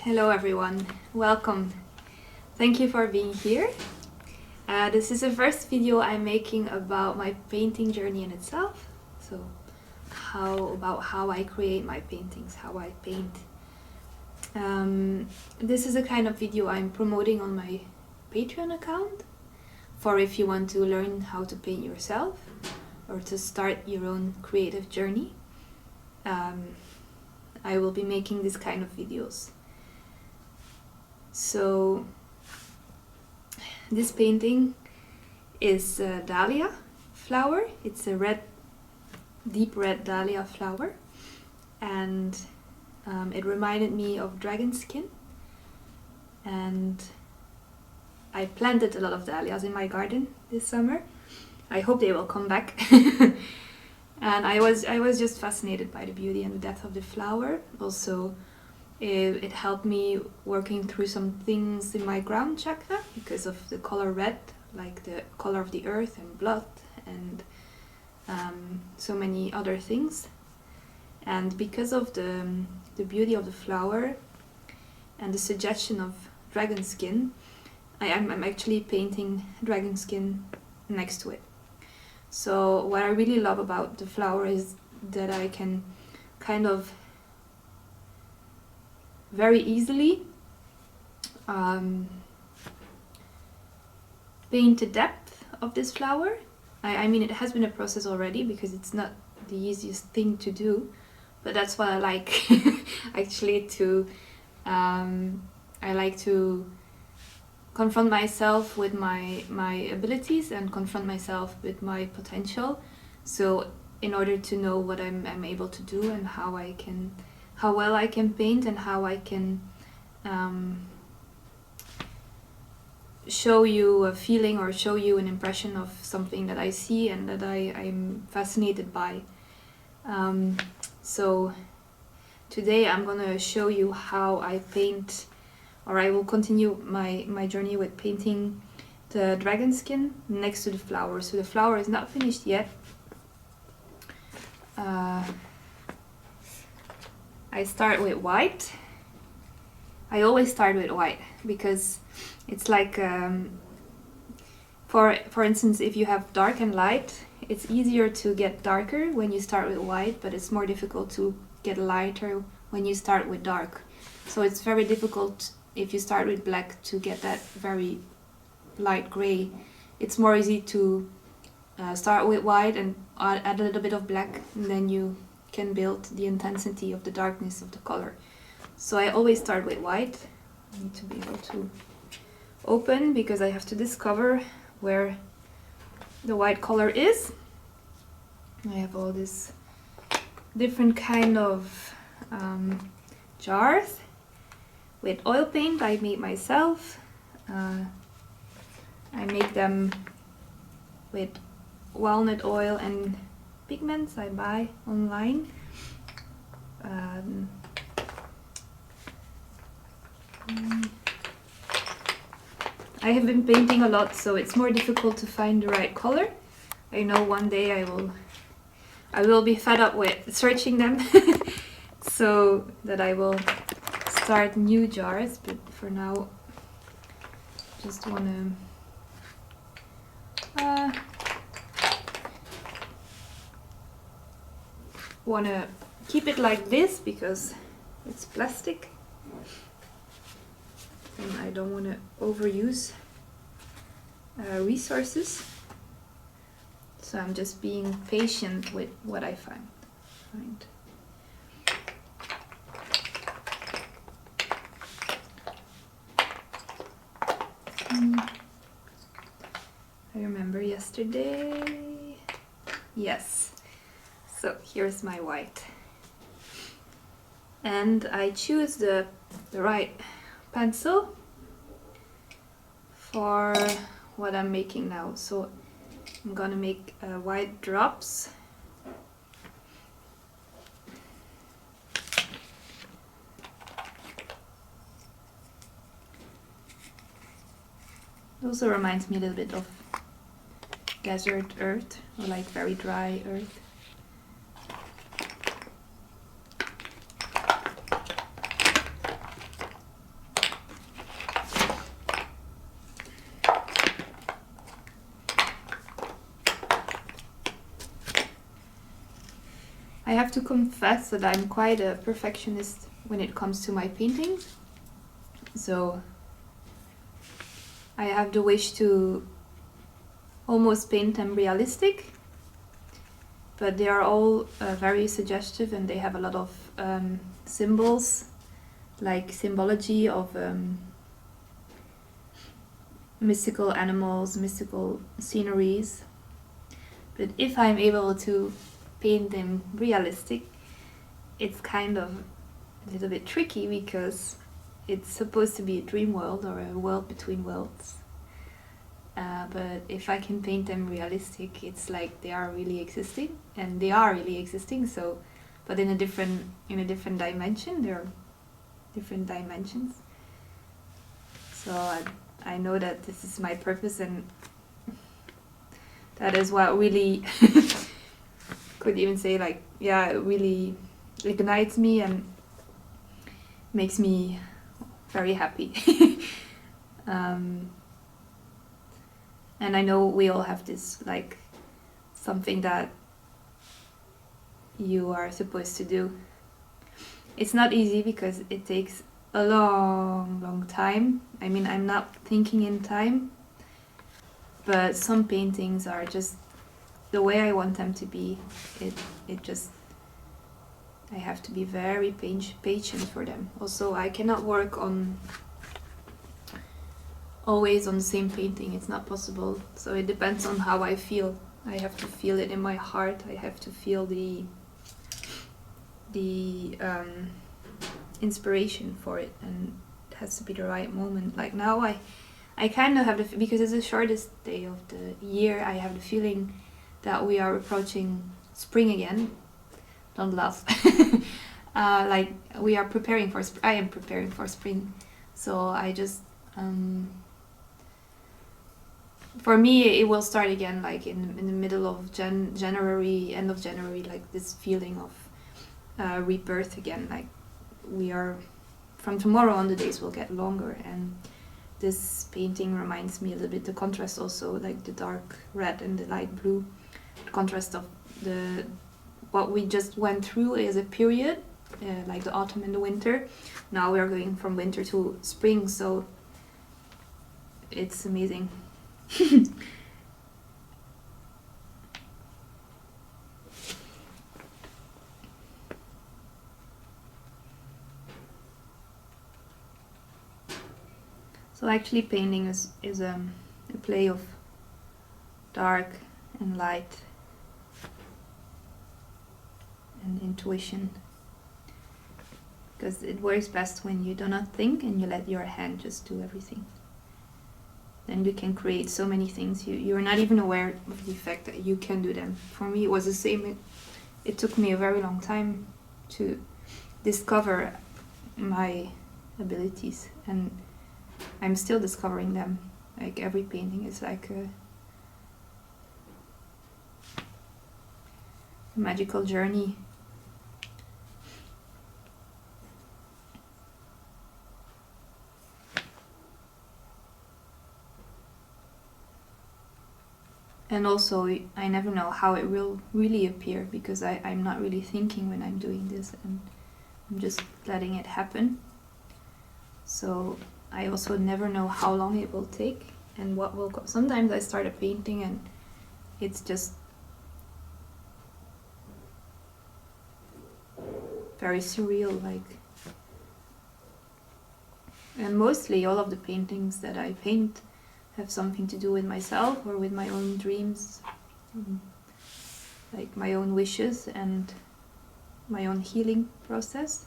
Hello everyone, welcome. Thank you for being here. This is the first video I'm making about my painting journey in itself. So about how I create my paintings, how I paint. This is a kind of video I'm promoting on my Patreon account for if you want to learn how to paint yourself or to start your own creative journey. I will be making this kind of videos. So this painting is a dahlia flower. It's a red, deep red dahlia flower, and it reminded me of dragon skin. And I planted a lot of dahlias in my garden this summer. I hope they will come back. And I was just fascinated by the beauty and the depth of the flower. Also, it helped me working through some things in my ground chakra because of the color red, like the color of the earth and blood and so many other things. And because of the beauty of the flower and the suggestion of dragon skin, I'm actually painting dragon skin next to it. So what I really love about the flower is that I can kind of very easily paint the depth of this flower. I mean, it has been a process already because it's not the easiest thing to do, but that's what I like. Actually, I like to confront myself with my abilities and confront myself with my potential. So in order to know what I'm able to do and how well I can paint and how I can show you a feeling or show you an impression of something that I see and that I'm fascinated by. So today I'm gonna show you how I paint, or I will continue my journey with painting the dragon skin next to the flower. So the flower is not finished yet. I start with white. I always start with white because it's like, for instance, if you have dark and light, it's easier to get darker when you start with white, but it's more difficult to get lighter when you start with dark. So it's very difficult if you start with black to get that very light gray. It's more easy to start with white and add a little bit of black, and then you can build the intensity of the darkness of the color. So I always start with white. I need to be able to open because I have to discover where the white color is. I have all this different kind of jars with oil paint I made myself. I make them with walnut oil and pigments I buy online. I have been painting a lot, so it's more difficult to find the right color. I know one day I will be fed up with searching them, so that I will start new jars, but for now just wanna keep it like this because it's plastic and I don't want to overuse resources, so I'm just being patient with what I find. I remember yesterday. Yes. So here's my white. And I choose the right pencil for what I'm making now. So I'm gonna make white drops. It also reminds me a little bit of desert earth, or like very dry earth. I have to confess that I'm quite a perfectionist when it comes to my paintings. So I have the wish to almost paint them realistic, but they are all very suggestive, and they have a lot of symbols, like symbology of mystical animals, mystical sceneries. But if I'm able to paint them realistic, it's kind of a little bit tricky because it's supposed to be a dream world or a world between worlds. But if I can paint them realistic, it's like they are really existing, and they are really existing. So, but in a different dimension. There are different dimensions. So I know that this is my purpose, and that is what really could even say like, yeah, it really ignites me and makes me very happy. And I know we all have this, like, something that you are supposed to do. It's not easy because it takes a long time. I mean, I'm not thinking in time, but some paintings are just the way I want them to be. It just, I have to be very patient for them. Also, I cannot work on always on the same painting. It's not possible. So it depends on how I feel. I have to feel it in my heart. I have to feel the inspiration for it, and it has to be the right moment. Like now I kind of have because it's the shortest day of the year, I have the feeling that we are approaching spring again. Don't laugh. Like we are preparing for I am preparing for spring. So I just for me it will start again like in the middle of January, end of January, like this feeling of rebirth again. Like we are, from tomorrow on the days will get longer, and this painting reminds me a little bit the contrast also, like the dark red and the light blue, the contrast of what we just went through is a period, like the autumn and the winter. Now we are going from winter to spring, so it's amazing. So actually painting is a play of dark and light and intuition, because it works best when you do not think and you let your hand just do everything. Then you can create so many things. You're not even aware of the fact that you can do them. For me it was the same. It took me a very long time to discover my abilities, and I'm still discovering them. Like every painting is like a magical journey. And also, I never know how it will really appear, because I'm not really thinking when I'm doing this, and I'm just letting it happen. So I also never know how long it will take and what will come. Sometimes I start a painting and it's just very surreal, like. And mostly all of the paintings that I paint have something to do with myself or with my own dreams, like my own wishes and my own healing process.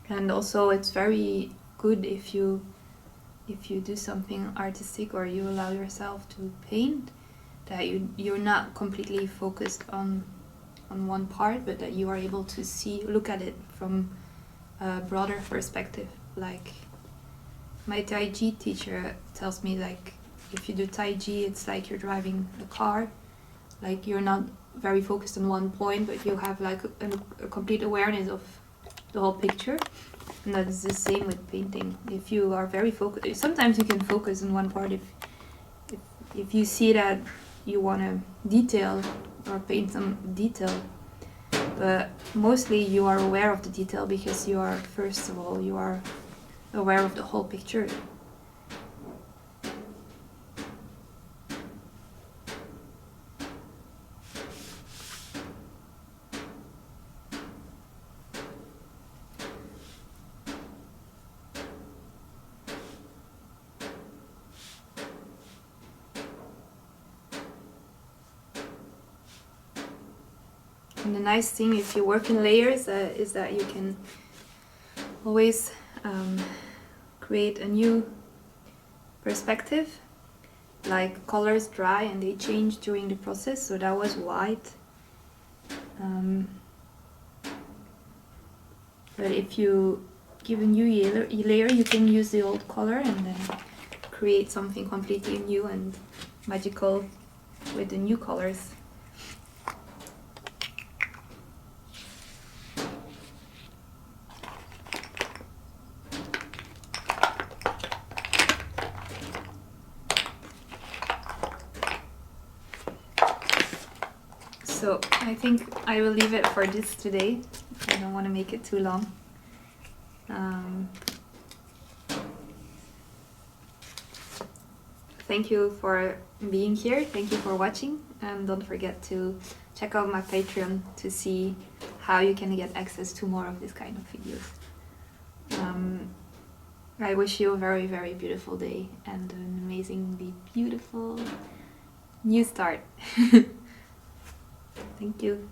And also it's very good if you do something artistic or you allow yourself to paint, that you're not completely focused on one part, but that you are able to look at it from a broader perspective. Like my Tai Chi teacher tells me, like if you do Tai Chi, it's like you're driving a car, like you're not very focused on one point, but you have like a complete awareness of the whole picture. And that is the same with painting. If you are very focused, sometimes you can focus on one part if you see that you want to detail or paint some detail, but mostly you are aware of the detail because you are, first of all, you are aware of the whole picture. And the nice thing if you work in layers is that you can always create a new perspective. Like colors dry and they change during the process, so that was white. But if you give a new layer, you can use the old color and then create something completely new and magical with the new colors. So I think I will leave it for this today. I don't want to make it too long. Thank you for being here. Thank you for watching. And don't forget to check out my Patreon to see how you can get access to more of this kind of videos. I wish you a very, very beautiful day and an amazingly beautiful new start. Thank you.